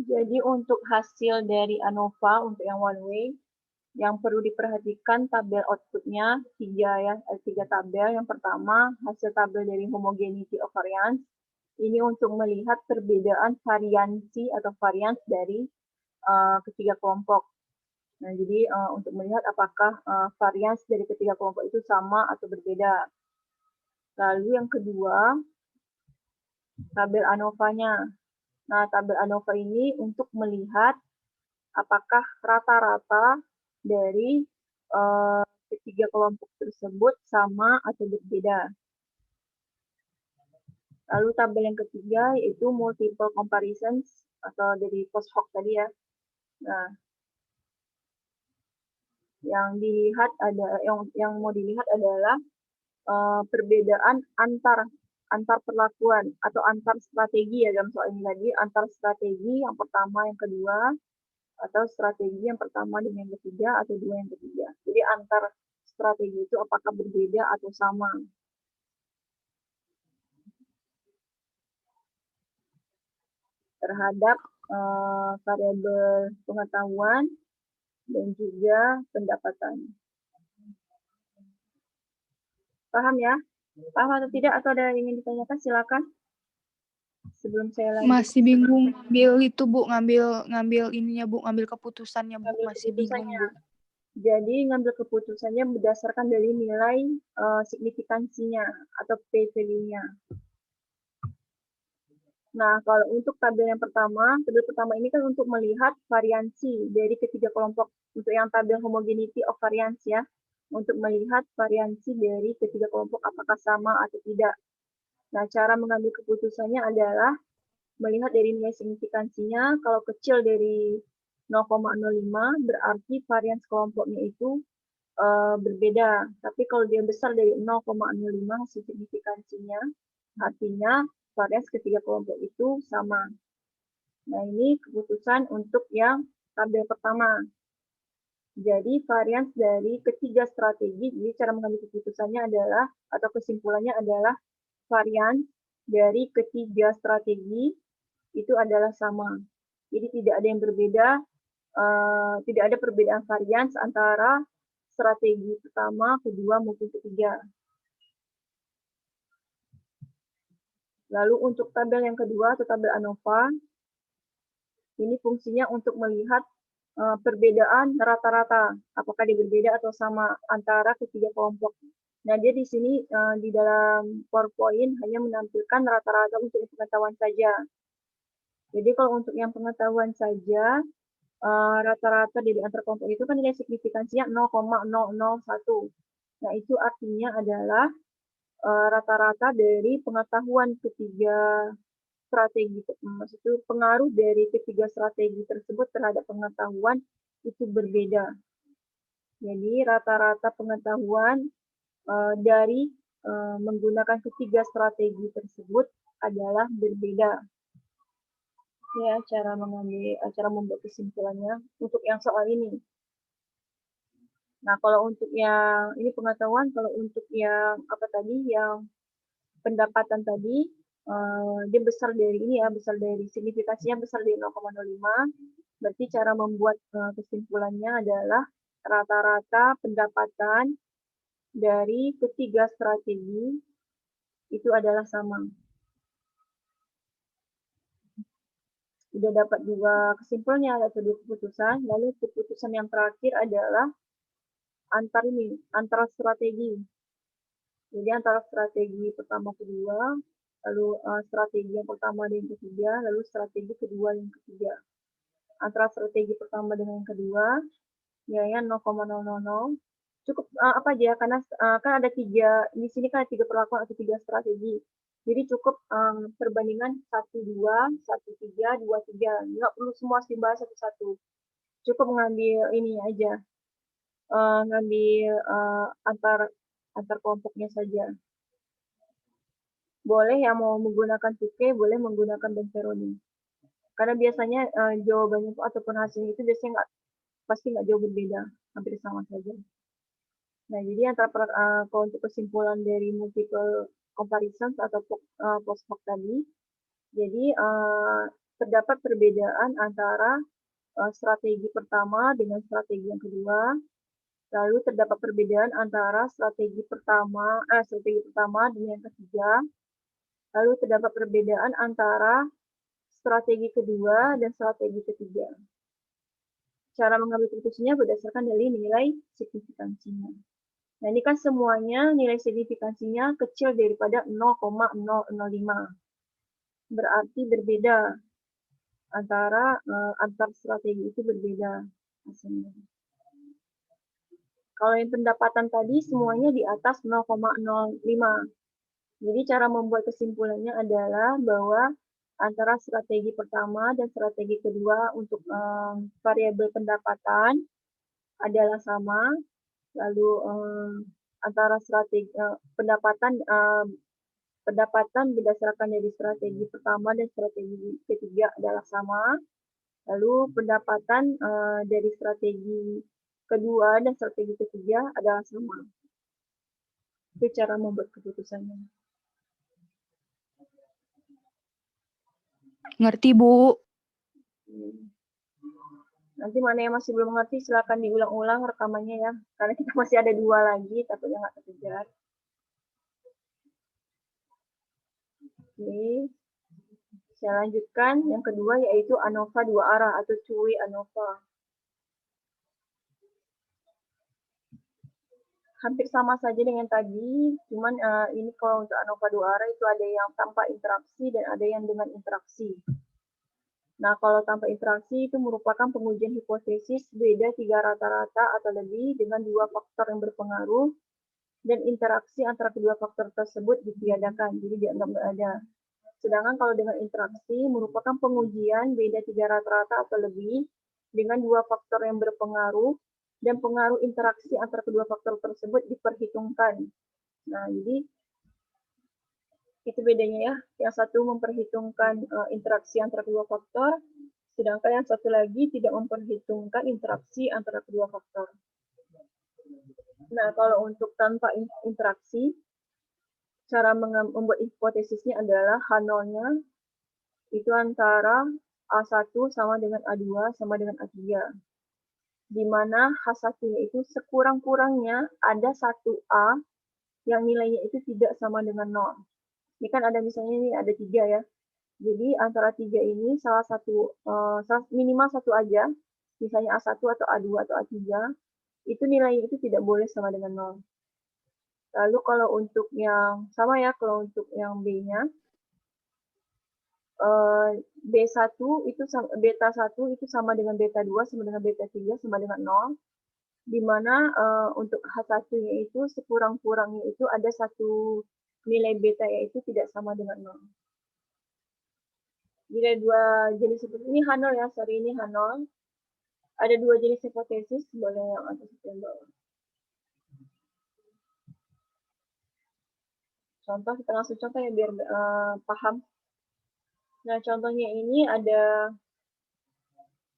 Jadi untuk hasil dari ANOVA untuk yang one way, yang perlu diperhatikan tabel outputnya tiga tabel. Yang pertama hasil tabel dari homogeneity of variance. Ini untuk melihat perbedaan variansi atau varians dari ketiga kelompok. Nah, jadi untuk melihat apakah varians dari ketiga kelompok itu sama atau berbeda. Lalu yang kedua, tabel ANOVA-nya. Nah, tabel ANOVA ini untuk melihat apakah rata-rata dari ketiga kelompok tersebut sama atau berbeda. Lalu tabel yang ketiga yaitu multiple comparisons atau dari post hoc tadi ya. Nah, yang mau dilihat adalah perbedaan antar perlakuan atau antar strategi ya dalam soal ini tadi, antar strategi yang pertama yang kedua atau strategi yang pertama dengan yang ketiga atau dua yang ketiga. Jadi antar strategi itu apakah berbeda atau sama. Terhadap variabel pengetahuan dan juga pendapatan. Paham ya? Paham atau tidak? Atau ada yang ingin ditanyakan? Silakan. Sebelum saya lanjut. Masih bingung ngambil itu Bu, ngambil ininya Bu, ngambil keputusannya Bu, masih bingung Bu. Jadi ngambil keputusannya berdasarkan dari nilai signifikansinya atau p-value-nya. Nah, kalau untuk tabel pertama ini kan untuk melihat variansi dari ketiga kelompok. Untuk yang tabel homogeneity of variance ya, untuk melihat variansi dari ketiga kelompok apakah sama atau tidak. Nah, cara mengambil keputusannya adalah melihat dari nilai signifikansinya, kalau kecil dari 0,05 berarti varians kelompoknya itu berbeda. Tapi kalau dia besar dari 0,05 signifikansinya, artinya varians ketiga kelompok itu sama. Nah, ini keputusan untuk yang tabel pertama. Jadi varians dari ketiga strategi, jadi cara mengambil keputusannya adalah, atau kesimpulannya adalah varians dari ketiga strategi itu adalah sama. Jadi tidak ada yang berbeda, tidak ada perbedaan varians antara strategi pertama, kedua, maupun ketiga. Lalu untuk tabel yang kedua atau tabel ANOVA, ini fungsinya untuk melihat perbedaan rata-rata, apakah dia berbeda atau sama antara ketiga kelompok. Nah, dia di sini di dalam PowerPoint hanya menampilkan rata-rata untuk pengetahuan saja. Jadi kalau untuk yang pengetahuan saja, rata-rata dari antar kelompok itu kan nilai signifikansinya 0,001. Nah, itu artinya adalah rata-rata dari pengetahuan ketiga strategi, maksudnya pengaruh dari ketiga strategi tersebut terhadap pengetahuan itu berbeda. Jadi rata-rata pengetahuan dari menggunakan ketiga strategi tersebut adalah berbeda. Ya, cara membuat kesimpulannya untuk yang soal ini. Nah, kalau untuk yang ini pengetahuan, kalau untuk yang apa tadi, yang pendapatan tadi, dia besar dari ini ya, besar dari signifikansinya besar dari 0,05. Berarti cara membuat kesimpulannya adalah rata-rata pendapatan dari ketiga strategi itu adalah sama. Sudah dapat juga kesimpulannya, ada dua keputusan. Lalu keputusan yang terakhir adalah antara strategi. Jadi antara strategi pertama kedua, lalu strategi yang pertama dan yang ketiga, lalu strategi kedua dan yang ketiga. Antara strategi pertama dengan yang kedua, nilainya 0,000. Cukup apa aja, karena kan ada tiga, di sini kan ada tiga perlakuan atau tiga strategi. Jadi cukup perbandingan 1-2, 1-3, 2-3. Nggak perlu semua dibahas satu-satu. Cukup mengambil ini aja, ngambil antar kelompoknya saja. Boleh yang mau menggunakan Tuke, boleh menggunakan Benferoni. Karena biasanya jawabannya ataupun hasilnya itu biasanya pasti nggak jauh berbeda, hampir sama saja. Nah, jadi kalau untuk kesimpulan dari multiple comparisons atau post hoc tadi, jadi terdapat perbedaan antara strategi pertama dengan strategi yang kedua. Lalu terdapat perbedaan antara strategi pertama dengan yang ketiga. Lalu terdapat perbedaan antara strategi kedua dan strategi ketiga. Cara mengambil keputusannya berdasarkan dari nilai signifikansinya. Nah, ini kan semuanya nilai signifikansinya kecil daripada 0,005. Berarti berbeda. Antar strategi itu berbeda hasilnya. Kalau yang pendapatan tadi semuanya di atas 0,05. Jadi cara membuat kesimpulannya adalah bahwa antara strategi pertama dan strategi kedua untuk variabel pendapatan adalah sama. Lalu antara strategi pendapatan berdasarkan dari strategi pertama dan strategi ketiga adalah sama. Lalu pendapatan dari strategi kedua dan strategi ketiga adalah sama. Itu cara membuat keputusannya. Ngerti, Bu. Nanti mana yang masih belum mengerti silakan diulang-ulang rekamannya ya. Karena kita masih ada 2 lagi, takutnya nggak terkejar. Oke. Saya lanjutkan. Yang kedua yaitu ANOVA 2 arah atau two-way ANOVA. Hampir sama saja dengan tadi, cuman ini kalau untuk ANOVA 2 arah itu ada yang tanpa interaksi dan ada yang dengan interaksi. Nah, kalau tanpa interaksi itu merupakan pengujian hipotesis beda 3 rata-rata atau lebih dengan 2 faktor yang berpengaruh dan interaksi antara kedua faktor tersebut ditiadakan, jadi dianggap nggak ada. Sedangkan kalau dengan interaksi merupakan pengujian beda 3 rata-rata atau lebih dengan 2 faktor yang berpengaruh dan pengaruh interaksi antara kedua faktor tersebut diperhitungkan. Nah, jadi itu bedanya ya. Yang satu memperhitungkan interaksi antara kedua faktor, sedangkan yang satu lagi tidak memperhitungkan interaksi antara kedua faktor. Nah, kalau untuk tanpa interaksi, cara membuat hipotesisnya adalah H0-nya itu antara A1 sama dengan A2 sama dengan A3. Di mana H1-nya itu sekurang-kurangnya ada 1A yang nilainya itu tidak sama dengan 0. Ini kan ada misalnya ini ada 3 ya. Jadi antara 3 ini salah satu minimal satu aja, misalnya A1 atau A2 atau A3, itu nilainya itu tidak boleh sama dengan 0. Lalu kalau untuk yang sama ya, kalau untuk yang B-nya, B1 itu beta 1 itu sama dengan beta 2 sama dengan beta 3 sama dengan 0, di mana untuk H1-nya itu sekurang-kurangnya itu ada satu nilai beta yaitu tidak sama dengan 0. Jadi ada 2 jenis seperti ini H0 ya, sorry ini H0. Ada 2 jenis hipotesis, boleh yang atas yang bawah. Contoh, kita langsung contoh ya biar paham. Nah, contohnya ini ada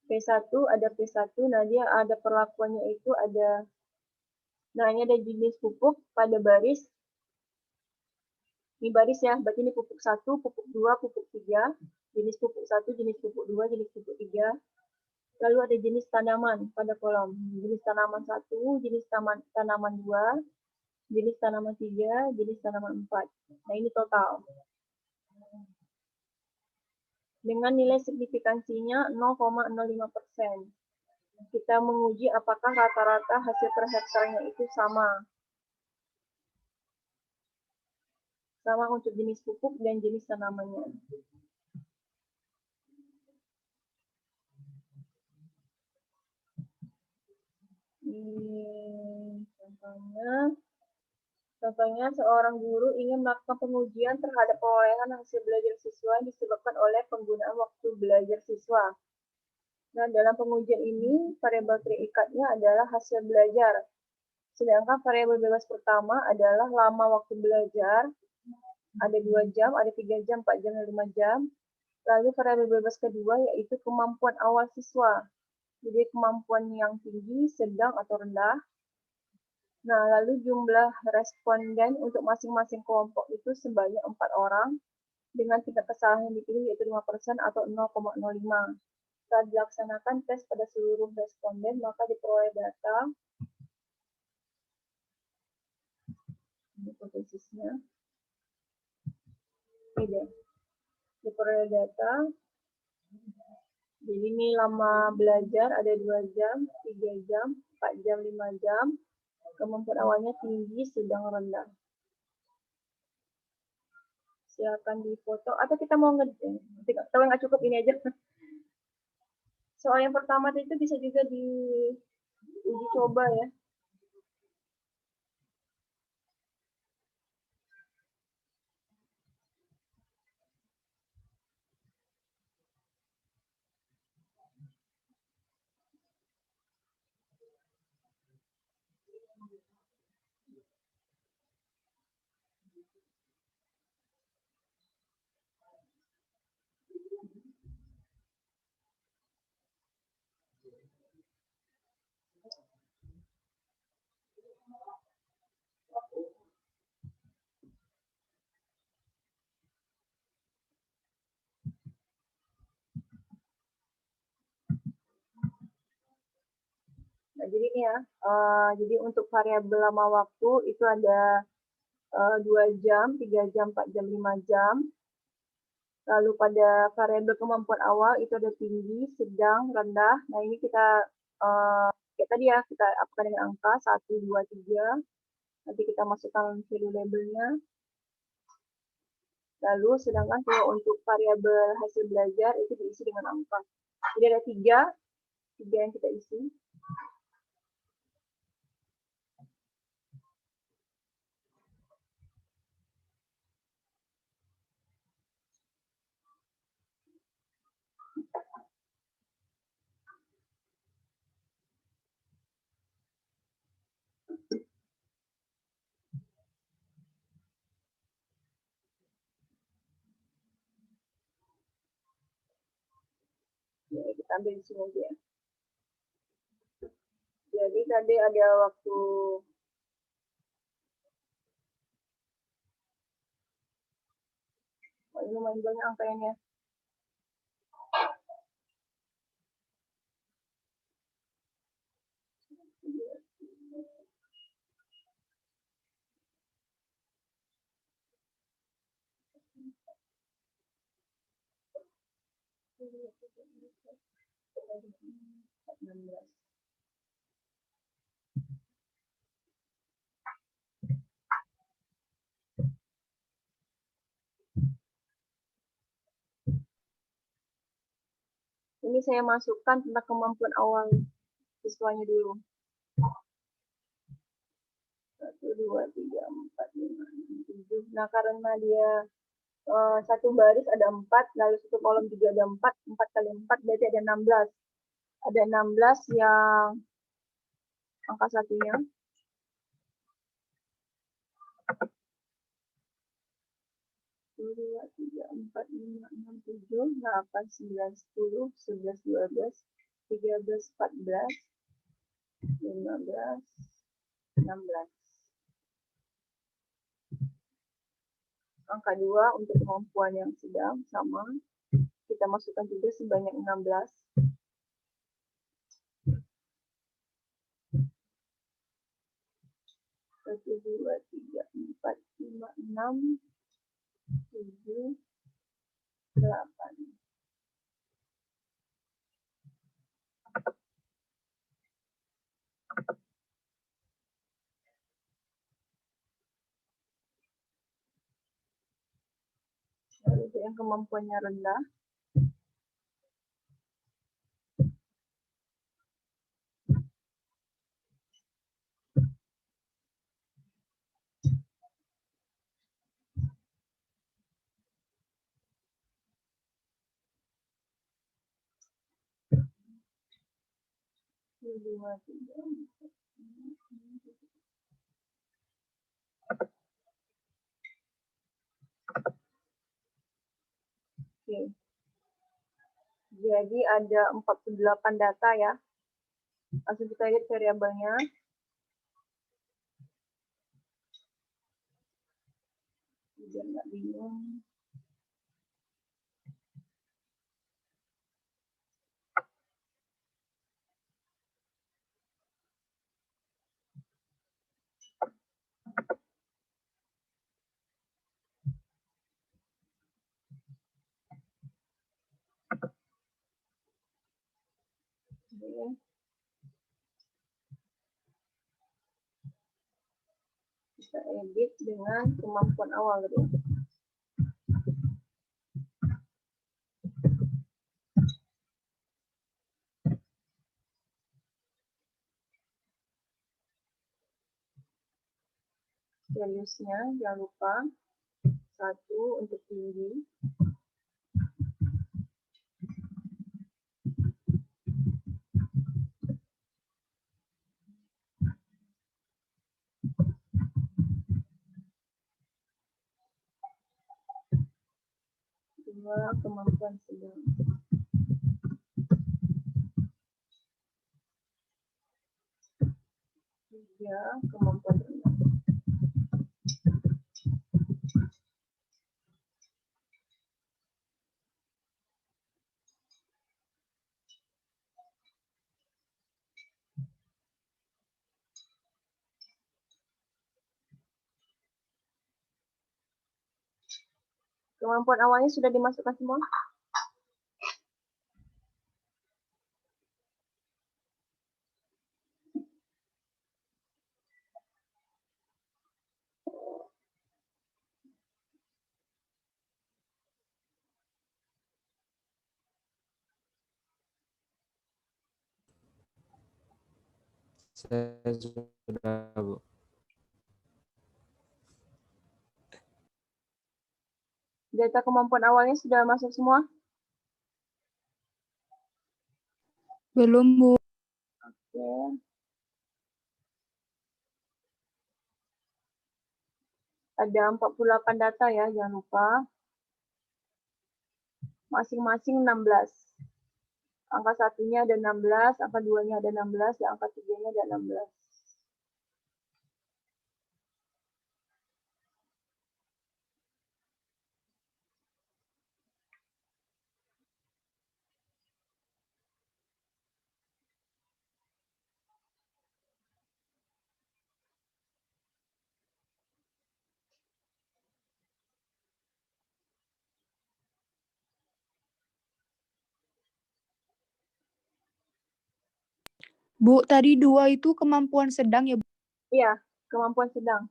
P1, ada P1, nah dia ada perlakuannya itu ada, nah ini ada jenis pupuk pada baris. Ini baris ya, berarti ini pupuk 1, pupuk 2, pupuk 3, jenis pupuk 1, jenis pupuk 2, jenis pupuk 3. Lalu ada jenis tanaman pada kolom, jenis tanaman 1, jenis tanaman 2, jenis tanaman 3, jenis tanaman 4. Nah ini total. Dengan nilai signifikansinya 0,05%. Kita menguji apakah rata-rata hasil per hektarnya itu sama. Sama untuk jenis pupuk dan jenis tanamannya. Ini contohnya seorang guru ingin melakukan pengujian terhadap perolehan hasil belajar siswa yang disebabkan oleh penggunaan waktu belajar siswa. Nah, dalam pengujian ini, variabel terikatnya adalah hasil belajar. Sedangkan variabel bebas pertama adalah lama waktu belajar, ada 2 jam, ada 3 jam, 4 jam, dan 5 jam. Lalu variabel bebas kedua yaitu kemampuan awal siswa. Jadi kemampuan yang tinggi, sedang, atau rendah. Nah, lalu jumlah responden untuk masing-masing kelompok itu sebanyak 4 orang. dengan tingkat kesalahan yang dipilih yaitu 5% atau 0,05. Setelah dilaksanakan tes pada seluruh responden, maka diperoleh data. Ini hipotesisnya. Ini deh. Diperoleh data. Jadi ini lama belajar ada 2 jam, 3 jam, 4 jam, 5 jam. Kemampuan awalnya tinggi, sedang, rendah. Silakan difoto atau kita mau kalau nggak cukup ini aja. Soal yang pertama itu bisa juga diuji coba ya. Nah, jadi ini ya, jadi untuk variabel lama waktu itu ada 2 jam, 3 jam, 4 jam, 5 jam. Lalu pada variabel kemampuan awal itu ada tinggi, sedang, rendah. Nah ini kita, kayak tadi ya, kita apkan dengan angka 1, 2, 3. Nanti kita masukkan value labelnya. Lalu sedangkan kalau untuk variabel hasil belajar itu diisi dengan angka. Jadi ada 3 yang kita isi. Ya, kita ambil di sini aja ya. Jadi tadi ada waktu lumayan banyak angkanya. Ini saya masukkan tentang kemampuan awal siswanya dulu. 1, 2, 3, 4, 5, 6, 7. Nah, karena dia satu baris ada 4, lalu satu kolom juga ada 4, 4 kali 4 berarti ada 16. Ada 16 yang angka satunya. 1, 2, 3, 4, 5, 6, 7, 8, 9, 10, 11, 12, 13, 14, 15, 16. Angka 2 untuk kemampuan yang sedang sama. Kita masukkan juga sebanyak 16. 1, 2, 3, 4, 5, 6, 7, 8. Lalu yang kemampuannya rendah. Oke. Jadi ada 48 data ya. Langsung kita lihat variabelnya. Biar nggak bingung. Kita edit dengan kemampuan awal gitu. Values-nya jangan lupa 1 untuk tinggi. Dua, kemampuan sedang. Tiga, kemampuan rendah. Kemampuan awalnya sudah dimasukkan semua? Saya sudah, Bu. Data kemampuan awalnya sudah masuk semua? Belum, Bu. Oke. Ada 48 data ya, jangan lupa. Masing-masing 16. Angka satunya ada 16, angka 2-nya ada 16, dan angka 3-nya ada 16. Bu, tadi 2 itu kemampuan sedang ya, Bu? Iya, kemampuan sedang.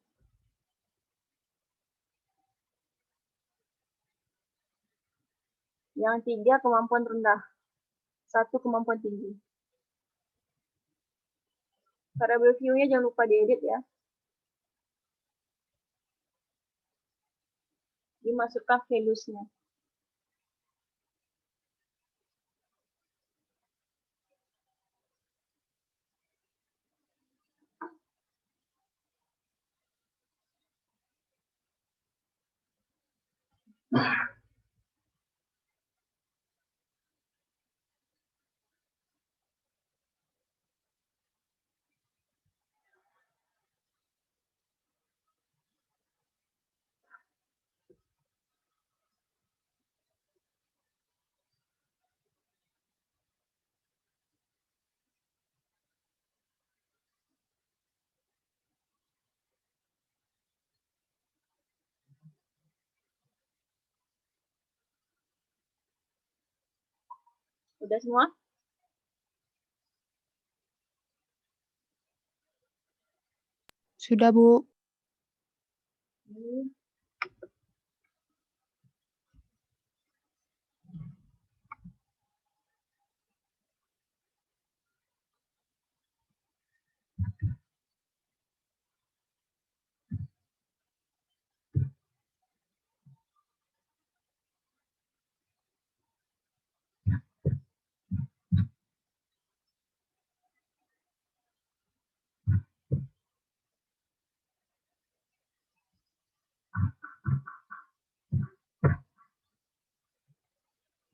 Yang 3 kemampuan rendah. 1 kemampuan tinggi. Variable view-nya jangan lupa diedit ya. Dimasukkan values-nya. Udah semua? Sudah, Bu.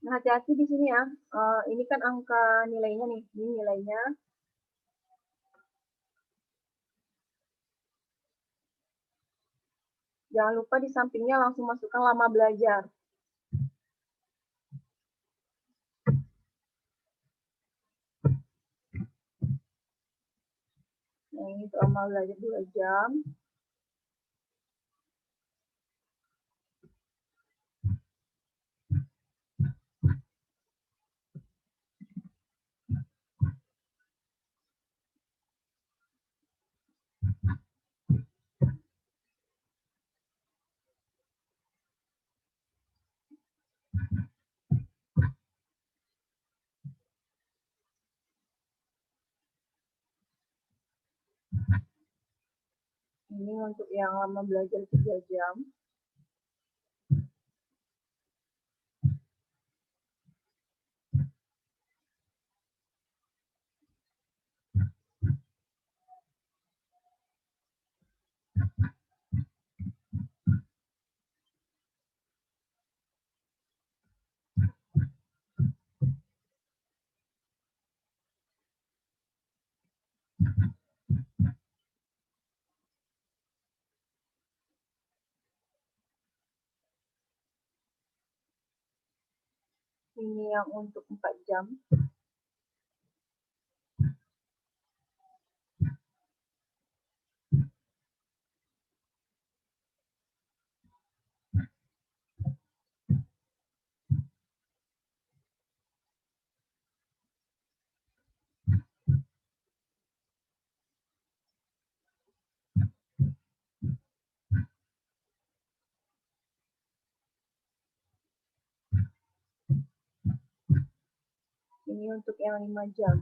Nah, hati-hati di sini ya. Ini kan angka nilainya nih. Ini nilainya. Jangan lupa di sampingnya langsung masukkan lama belajar. Nah, ini lama belajar 2 jam. Ini untuk yang lama belajar 3 jam. Ini yang untuk 4 jam. Ini untuk yang 5 jam.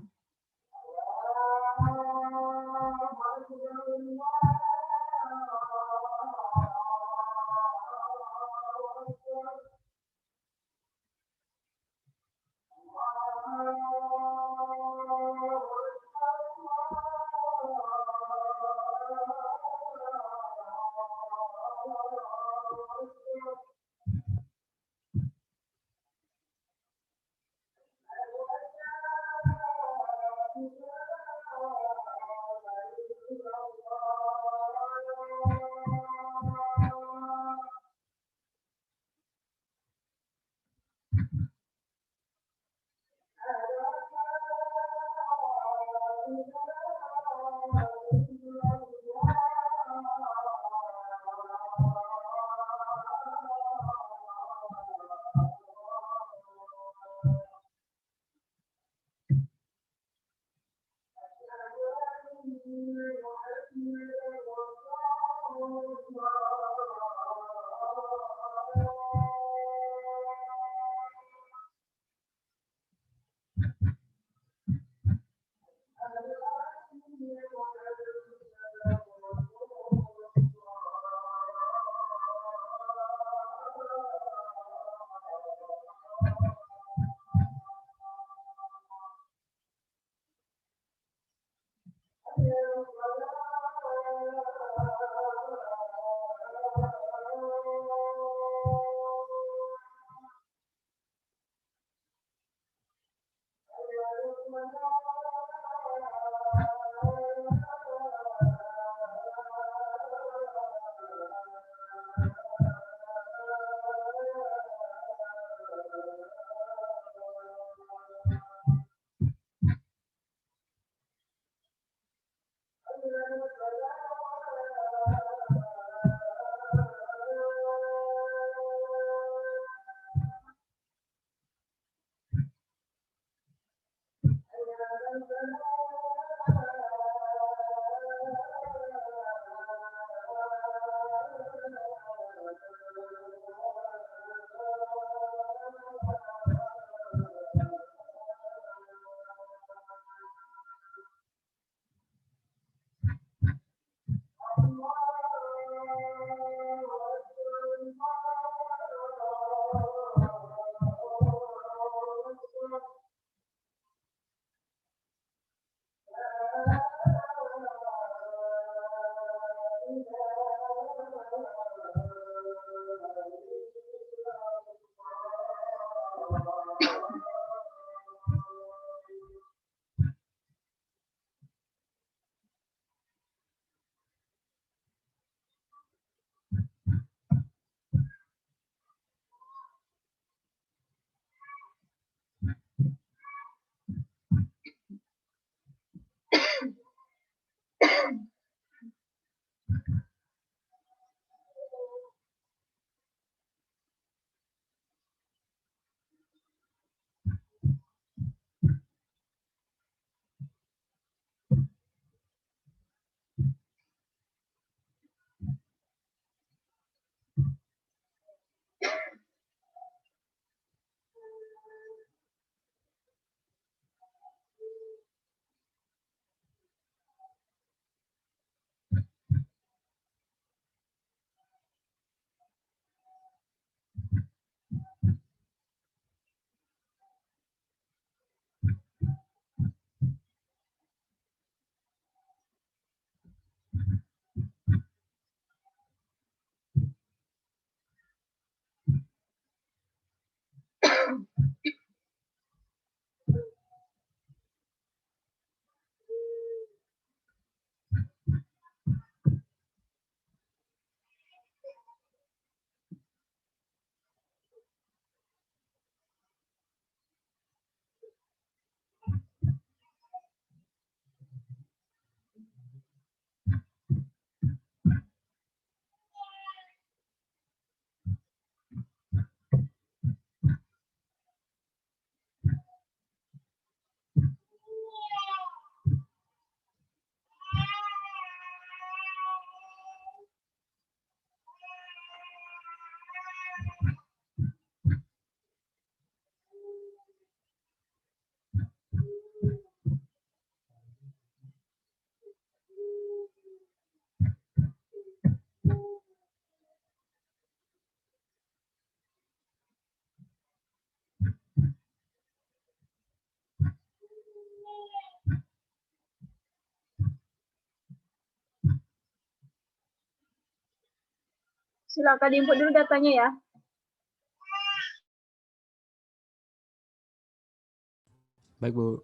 Silakan diinput dulu datanya ya. Baik, Bu.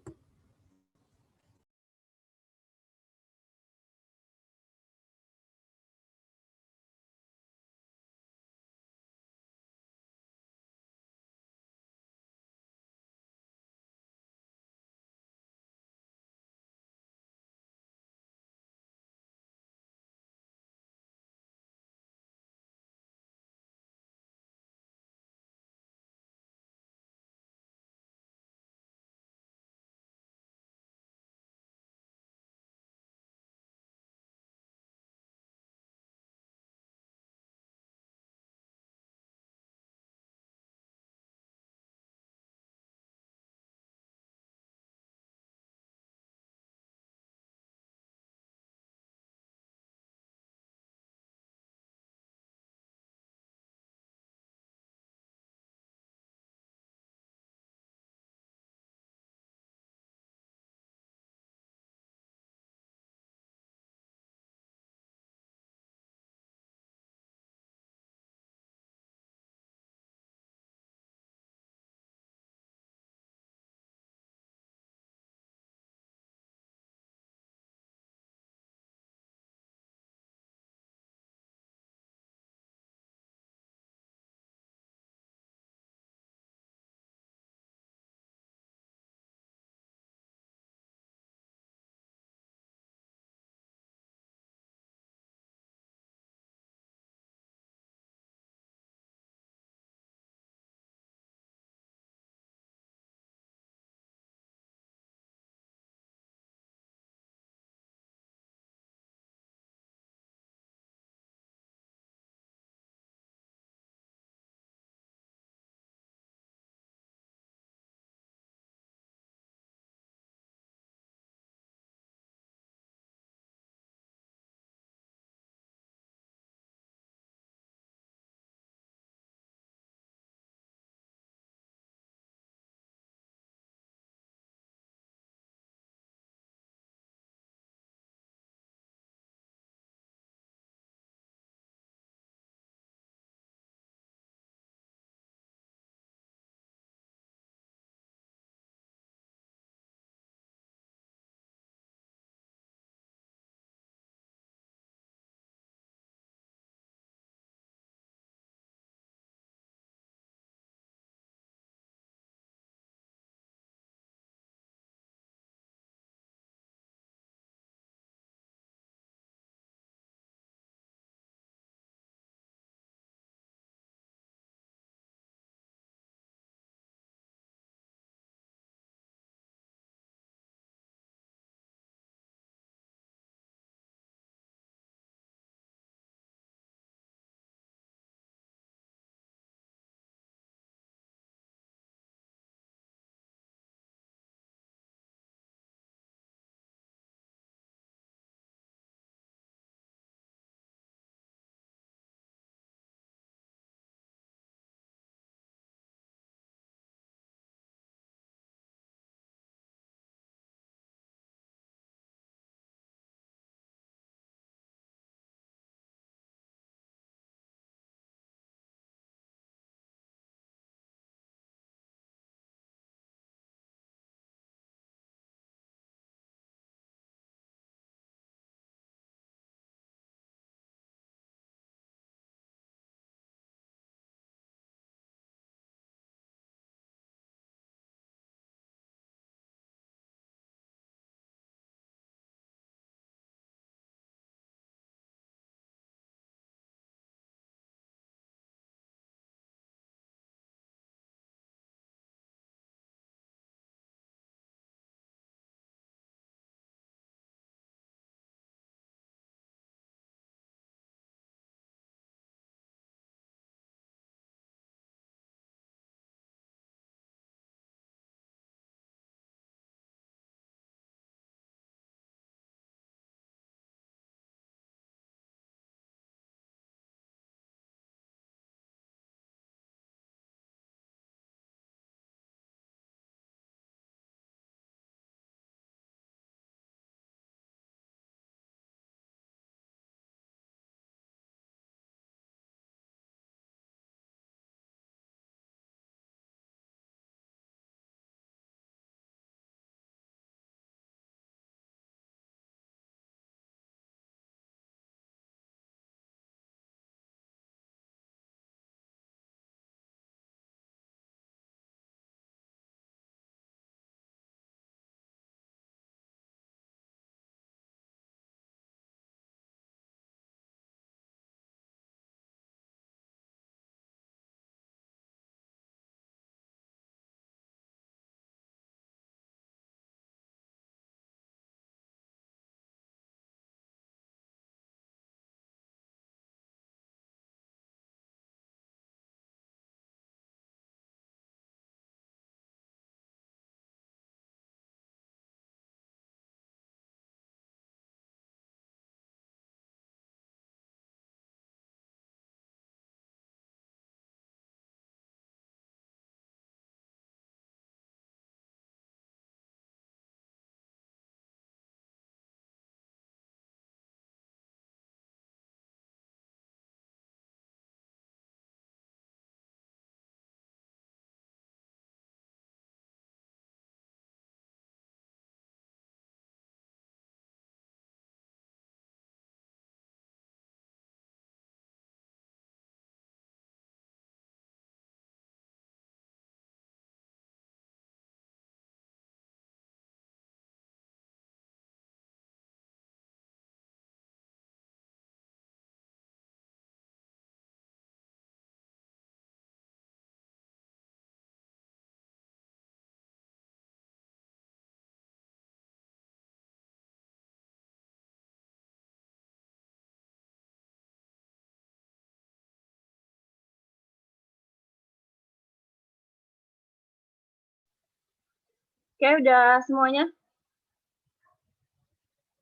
Oke, udah semuanya?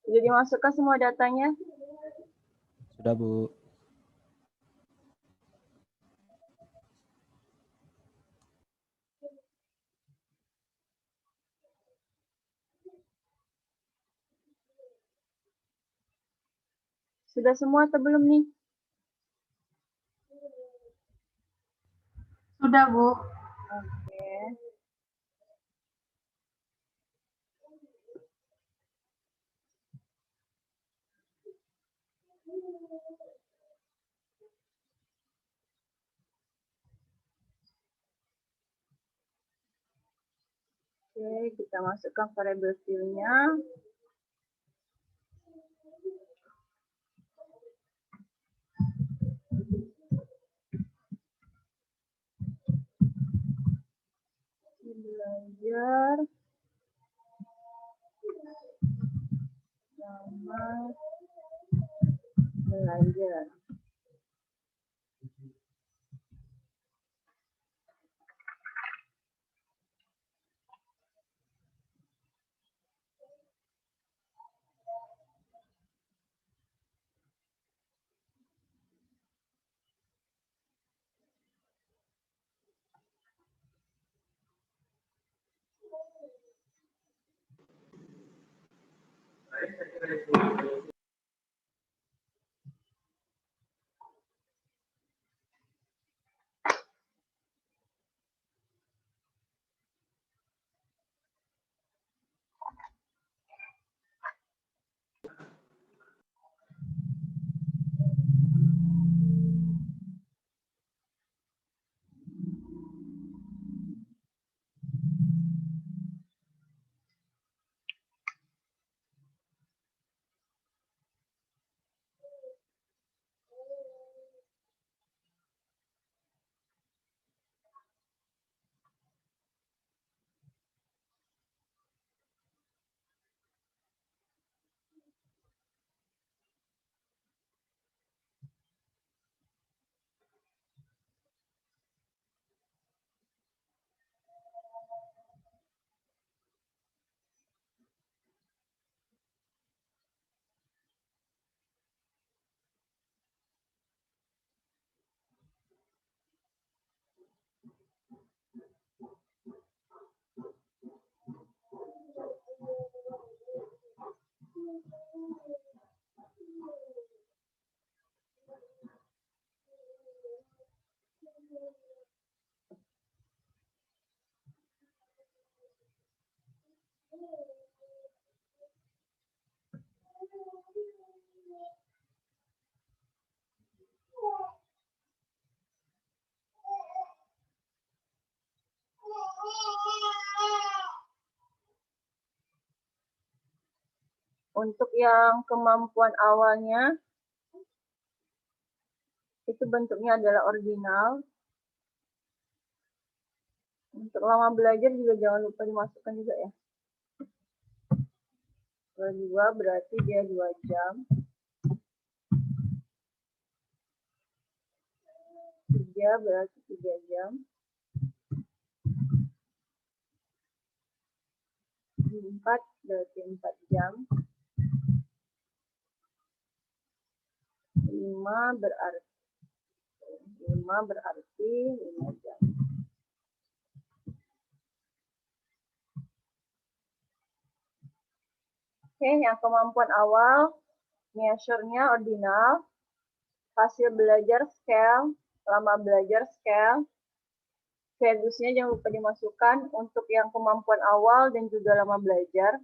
Sudah dimasukkan semua datanya? Sudah, Bu. Sudah semua atau belum nih? Sudah, Bu. Oke. Oke, kita masukkan variabel fill-nya. Belajar sama belajar. Untuk yang kemampuan awalnya, itu bentuknya adalah ordinal. Untuk lama belajar juga jangan lupa dimasukkan juga ya. Kalau 2 berarti dia 2 jam. 3 berarti 3 jam. 4 berarti 4 jam. 5 berarti 5 jam. Oke, yang kemampuan awal, measure-nya ordinal, hasil belajar scale, lama belajar scale, values-nya jangan lupa dimasukkan untuk yang kemampuan awal dan juga lama belajar.